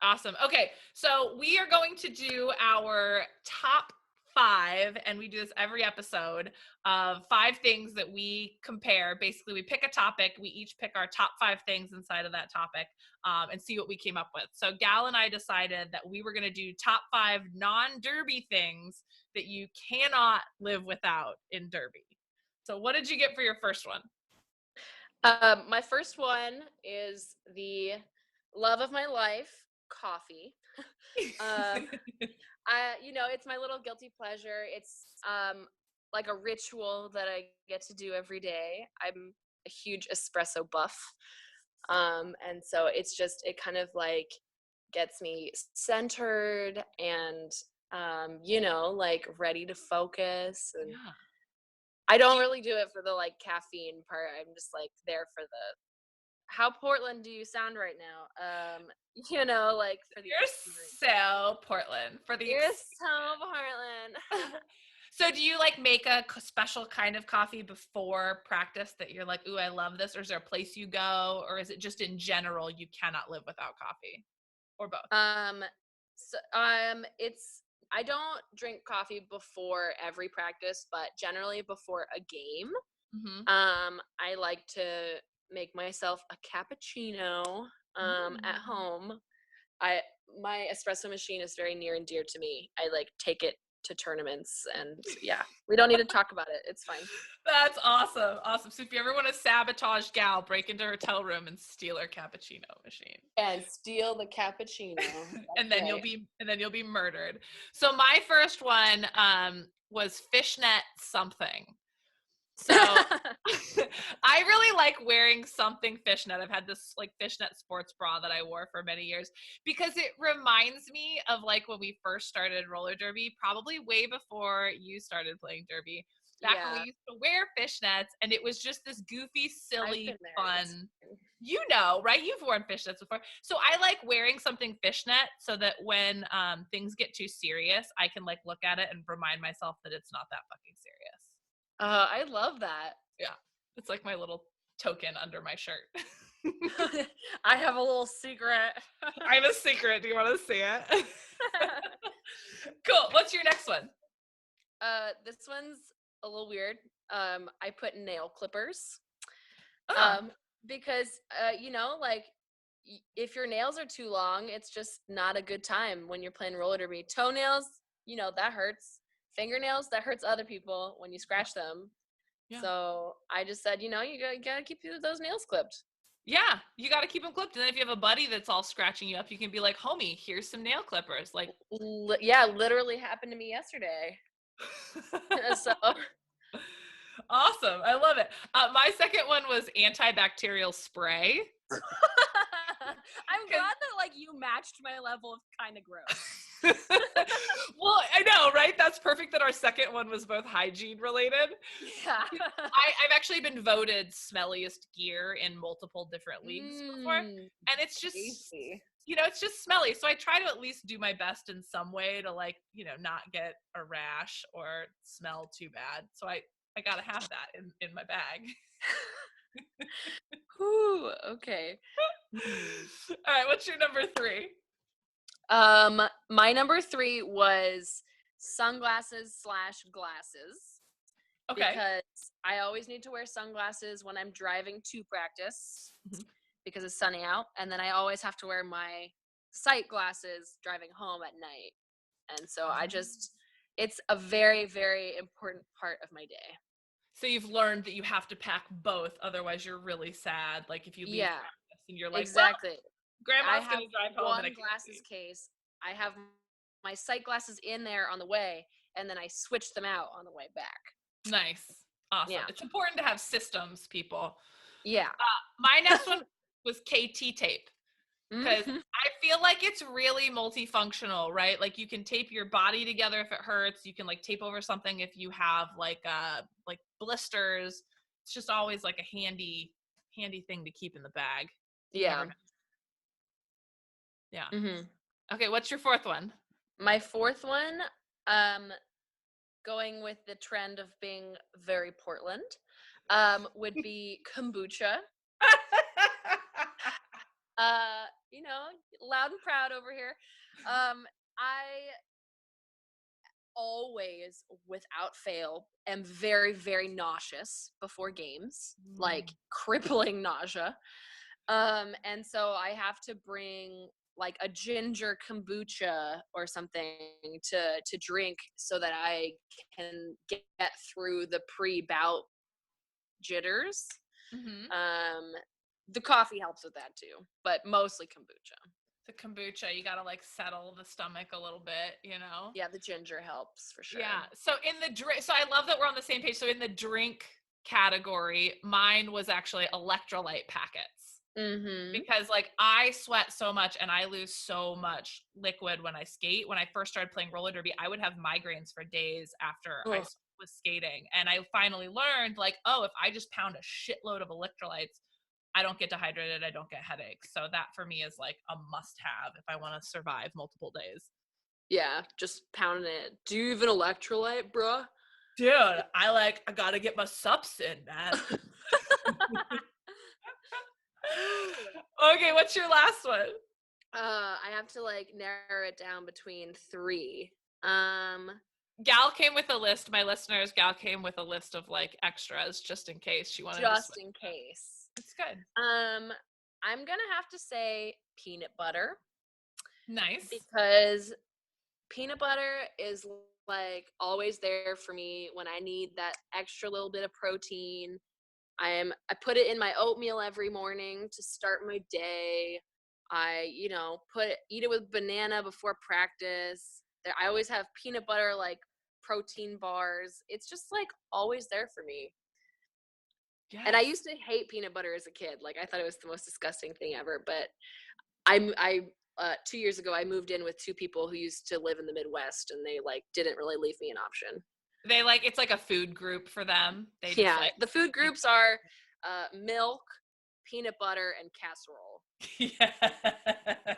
Awesome. Okay, so we are going to do our top 5, and we do this every episode, of 5 things that we compare. Basically, we pick a topic, we each pick our top 5 things inside of that topic, and see what we came up with. So Gal and I decided that we were going to do top 5 non-Derby things that you cannot live without in Derby. So what did you get for your first one? My first one is the love of my life, coffee. um, it's my little guilty pleasure. It's like a ritual that I get to do every day. I'm a huge espresso buff. And so it kind of like gets me centered and, like ready to focus. And Yeah. I don't really do it for the like caffeine part. I'm just like there for the how Portland do you sound right now? Like for the You're experience. so Portland for the You're so Portland. So do you like make a special kind of coffee before practice that you're like, ooh, I love this? Or is there a place you go? Or is it just in general you cannot live without coffee? Or both? It's I don't drink coffee before every practice, but generally before a game. Mm-hmm. I like to make myself a cappuccino at home. I My espresso machine is very near and dear to me. I like take it to tournaments, and yeah, we don't need to talk about it. It's fine. That's awesome. Awesome. So if you ever want to sabotage Gal, break into her hotel room and steal her cappuccino machine. And steal the cappuccino. and then you'll be murdered. So my first one was fishnet something. So I really like wearing something fishnet. I've had this like fishnet sports bra that I wore for many years because it reminds me of like when we first started roller derby, probably way before you started playing derby. Back when we used to wear fishnets, and it was just this goofy, silly, fun. You know, right? You've worn fishnets before. So I like wearing something fishnet so that when things get too serious, I can like look at it and remind myself that it's not that fucking serious. I love that. Yeah. It's like my little token under my shirt. I have a little secret. I have a secret. Do you want to see it? Cool. What's your next one? This one's a little weird. I put nail clippers. Oh. Because like if your nails are too long, it's just not a good time when you're playing roller derby. Toenails, that hurts. Fingernails, that hurts other people when you scratch them. Yeah. So I just said, you gotta keep those nails clipped. Yeah, you got to keep them clipped. And then if you have a buddy that's all scratching you up, you can be like, homie, here's some nail clippers. Like, yeah, literally happened to me yesterday. So awesome. I love it. My second one was antibacterial spray. I'm glad that like you matched my level of kind of gross. Well, I know, right? That's perfect that our second one was both hygiene related. Yeah. I've actually been voted smelliest gear in multiple different leagues before. And it's just, tasty. It's just smelly. So I try to at least do my best in some way to like, not get a rash or smell too bad. So I got to have that in my bag. Ooh, okay. All right, what's your number 3? My number 3 was sunglasses/glasses. Okay. Because I always need to wear sunglasses when I'm driving to practice because it's sunny out, and then I always have to wear my sight glasses driving home at night. And so it's a very, very important part of my day. So you've learned that you have to pack both, otherwise you're really sad. Like if you leave practice and you're like, exactly. Well, Grandma's going to drive home. One glasses case. I have my sight glasses in there on the way, and then I switch them out on the way back. Nice. Awesome. Yeah. It's important to have systems, people. Yeah. My next one was KT tape. Because I feel like it's really multifunctional, right? Like you can tape your body together if it hurts. You can like tape over something if you have like blisters. It's just always like a handy thing to keep in the bag. Yeah. Yeah. Okay, what's your fourth one? My fourth one, going with the trend of being very Portland, would be kombucha. loud and proud over here. I always, without fail, am very, very nauseous before games, like crippling nausea. And so I have to bring like a ginger kombucha or something to drink so that I can get through the pre-bout jitters. The coffee helps with that too, but mostly kombucha. The kombucha, you gotta like settle the stomach a little bit, you know? Yeah, the ginger helps for sure. Yeah. So in the drink, so I love that we're on the same page. So in the drink category, mine was actually electrolyte packets. Because like I sweat so much and I lose so much liquid when I skate. When I first started playing roller derby, I would have migraines for days after I was skating. And I finally learned like, oh, if I just pound a shitload of electrolytes, I don't get dehydrated, I don't get headaches. So that for me is like a must have if I want to survive multiple days. Yeah, just pounding it. Do you even electrolyte, bruh? Dude, I gotta get my sups in, man. Okay, what's your last one? I have to like narrow it down between 3. Gal came with a list. My listeners, Gal came with a list of like extras just in case she wanted. Just in case. It's good. I'm gonna have to say peanut butter. Nice. Because peanut butter is like always there for me when I need that extra little bit of protein. I put it in my oatmeal every morning to start my day. I, eat it with banana before practice. I always have peanut butter, like protein bars. It's just like always there for me. Yes. And I used to hate peanut butter as a kid. Like I thought it was the most disgusting thing ever. But I 2 years ago, I moved in with 2 people who used to live in the Midwest, and they like didn't really leave me an option. They it's like a food group for them. They the food groups are milk, peanut butter, and casserole. Yeah.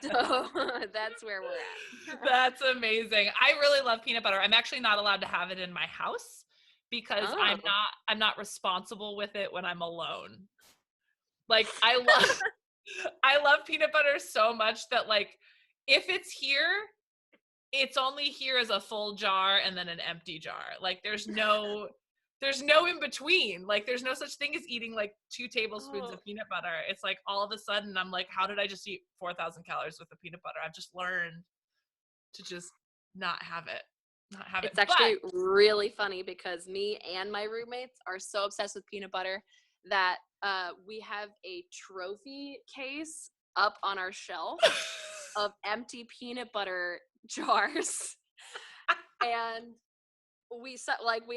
So that's where we're at. That's amazing. I really love peanut butter. I'm actually not allowed to have it in my house because I'm not responsible with it when I'm alone. Like I love peanut butter so much that like if it's here, it's only here as a full jar and then an empty jar. Like there's no in between. Like there's no such thing as eating like 2 tablespoons of peanut butter. It's like all of a sudden I'm like, how did I just eat 4,000 calories with the peanut butter? I've just learned to just not have it. It's actually really funny because me and my roommates are so obsessed with peanut butter that we have a trophy case up on our shelf of empty peanut butter jars. And we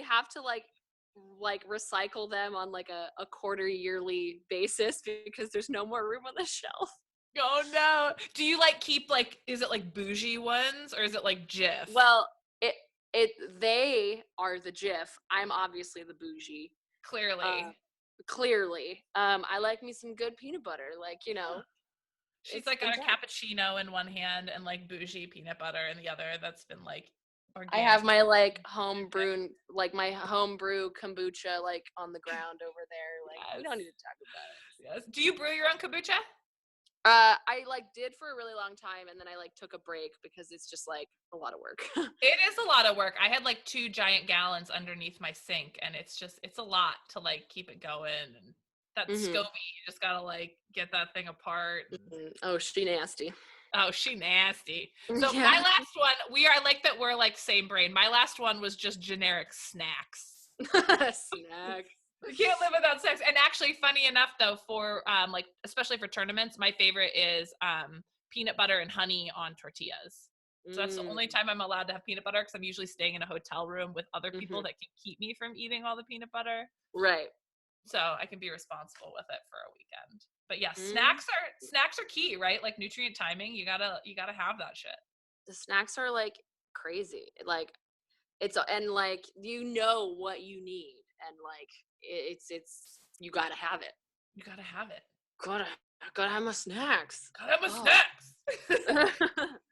have to like recycle them on like a quarter yearly basis because there's no more room on the shelf. Oh no. Do you like keep like, is it like bougie ones or is it like Jif? Well, they are the Jif. I'm obviously the bougie. Clearly. I like me some good peanut butter. Like, She's like got a cappuccino in one hand and like bougie peanut butter in the other that's been like organic. I have my like homebrew kombucha like on the ground over there. Like we don't need to talk about it. Yes. Do you brew your own kombucha? I like did for a really long time and then I like took a break because it's just like a lot of work. It is a lot of work. I had like 2 giant gallons underneath my sink and it's a lot to like keep it going. And that SCOBY, you just gotta like get that thing apart. Oh, she nasty. So my last one, I like that we're like same brain. My last one was just generic snacks. Snacks. You can't live without snacks. And actually, funny enough though, for like especially for tournaments, my favorite is peanut butter and honey on tortillas. So that's the only time I'm allowed to have peanut butter because I'm usually staying in a hotel room with other people that can keep me from eating all the peanut butter. Right. So I can be responsible with it for a weekend. But yeah, snacks are key, right? Like nutrient timing, you gotta have that shit. The snacks are like crazy. Like it's and like what you need and like it's you gotta have it. You gotta have it. Gotta have my snacks. Gotta have my snacks.